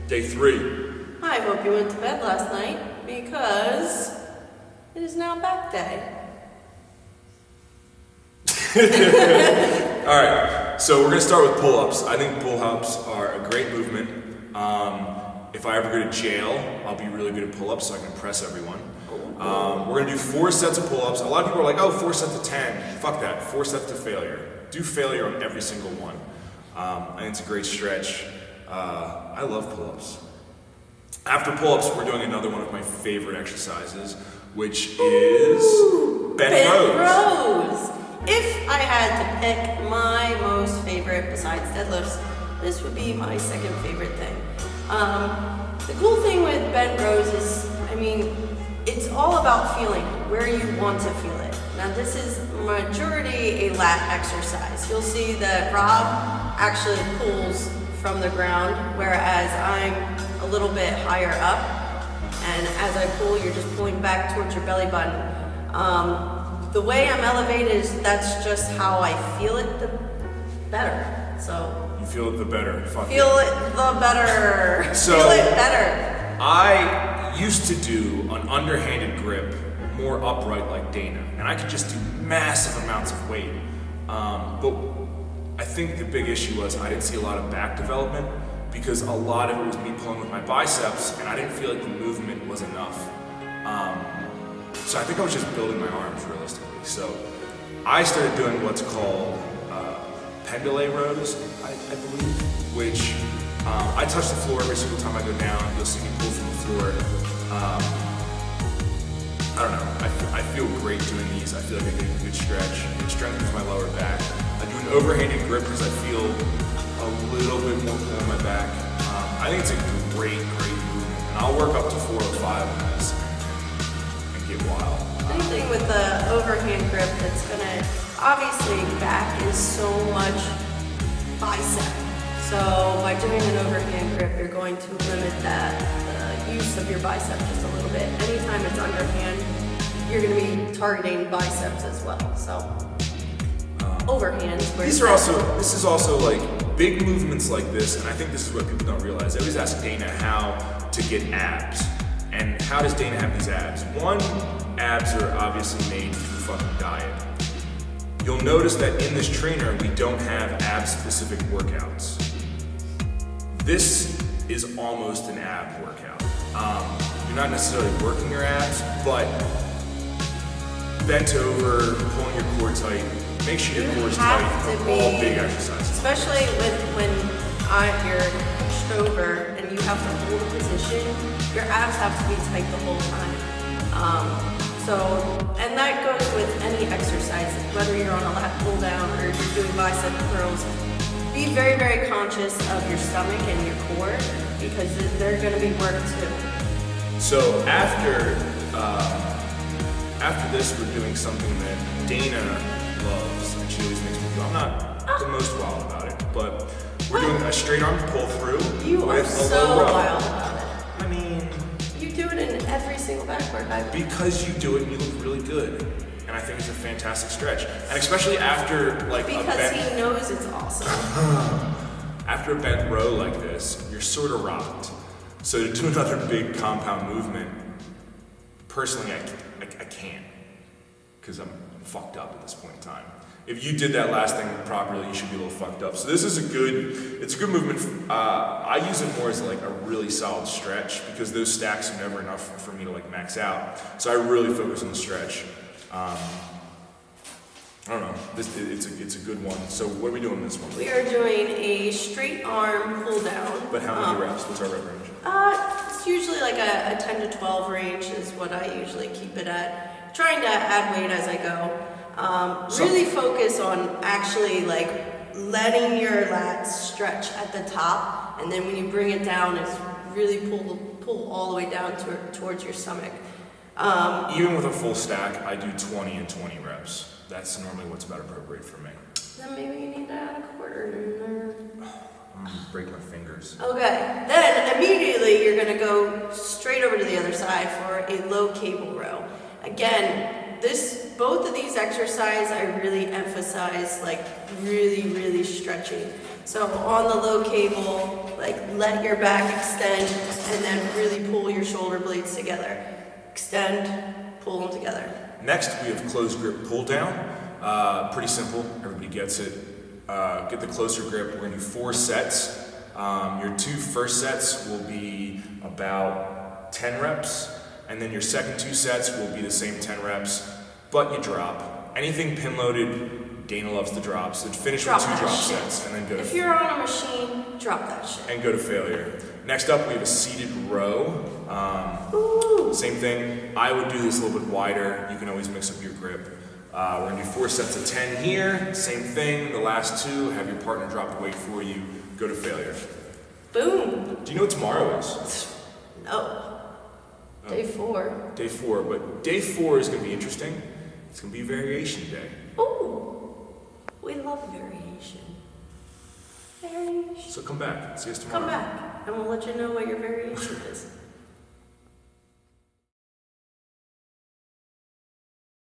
Day 3. I hope you went to bed last night because it is now back day. Alright, so we're going to start with pull-ups. I think pull-ups are a great movement. If I ever go to jail, I'll be really good at pull-ups so I can impress everyone. We're going to do 4 sets of pull-ups. A lot of people are like, oh, 4 sets of 10. Fuck that, 4 sets to failure. Do failure on every single one. I think it's a great stretch. I love pull-ups. After pull-ups, we're doing another one of my favorite exercises, which is bent rows. If I had to pick my most favorite besides deadlifts, this would be my second favorite thing. The cool thing with bent rows is, it's all about feeling where you want to feel it. Now this is majority a lat exercise. You'll see that Rob actually pulls from the ground, whereas I'm a little bit higher up. And as I pull, you're just pulling back towards your belly button. The way I'm elevated that's just how I feel it the better. So you feel it the better. Feel it the better. So feel it better. I used to do an underhanded grip, more upright like Dana, and I could just do massive amounts of weight. But I think the big issue was I didn't see a lot of back development because a lot of it was me pulling with my biceps, and I didn't feel like the movement was enough. So I think I was just building my arms realistically. So I started doing what's called pendule rows, I believe, which I touch the floor every single time I go down. You'll see me pull from the floor. I don't know. I feel great doing these. I feel like I get a good stretch. It strengthens my lower back. I do an overhanded grip because I feel a little bit more pull in my back. I think it's a great movement. And I'll work up to 4 or 5 on this and get wild. Anything with the overhand grip that's gonna, obviously back is so much bicep. So by doing an overhand grip, you're going to limit the use of your bicep just a little bit. Anytime it's underhand, you're gonna be targeting biceps as well. So overhand. This is also like big movements like this, and I think this is what people don't realize. They always ask Dana how to get abs. And how does Dana have these abs? One, abs are obviously made through fucking diet. You'll notice that in this trainer, we don't have ab-specific workouts. This is almost an ab workout. You're not necessarily working your abs, but bent over, pulling your core tight, make sure your core is tight. All big exercises. Especially when you're pushed over and you have to hold a position, your abs have to be tight the whole time. And that goes with any exercise, whether you're on a lat pull down or you're doing bicep curls. Be very, very conscious of your stomach and your core because they're going to be worked too. So after this, we're doing something that Dana loves, and she always makes me do. I'm not the most wild about it, but we're doing a straight arm pull through. You are so wild about it. I mean, you do it in every single back workout. Because you do it and you look really good. And I think it's a fantastic stretch. And especially after because he knows it's awesome. After a bent row like this, you're sort of rocked. So to do another big compound movement, personally I can't. Because I'm fucked up at this point in time. If you did that last thing properly, you should be a little fucked up. So this is a good movement. I use it more as like a really solid stretch because those stacks are never enough for me to like max out. So I really focus on the stretch. I don't know. It's a good one. So what are we doing this one? We are doing a straight arm pull down. But how many reps? What's our rep range? It's usually like a 10 to 12 range is what I usually keep it at. Trying to add weight as I go. Really focus on actually like letting your lats stretch at the top, and then when you bring it down, it's really pull all the way down towards your stomach. Even with a full stack, I do 20 and 20 reps. That's normally what's about appropriate for me. Then maybe you need to add a quarter in there. I'm gonna break my fingers. Okay, then immediately you're gonna go straight over to the other side for a low cable row. Again, both of these exercises, I really emphasize like really stretching. So on the low cable, like let your back extend and then really pull your shoulder blades together. Extend, pull them together. Next, we have closed grip pull down. Pretty simple, everybody gets it. Get the closer grip. We're gonna do 4 sets. Your 2 first sets will be about 10 reps, and then your second 2 sets will be the same 10 reps, but you drop. Anything pin loaded, Dana loves the drops. So finish with 2 drop sets, and then go If you're on a machine, drop that shit. and go to failure. Next up, we have a seated row. Ooh. Same thing. I would do this a little bit wider. You can always mix up your grip. We're gonna do 4 sets of 10 here. Same thing. The last 2, have your partner drop the weight for you. Go to failure. Boom. Do you know what tomorrow is? No. Day 4. Day 4. But day 4 is gonna be interesting. It's gonna be variation day. Ooh. We love variation. Variation. So come back. See us tomorrow. Come back and we'll let you know what your variation is.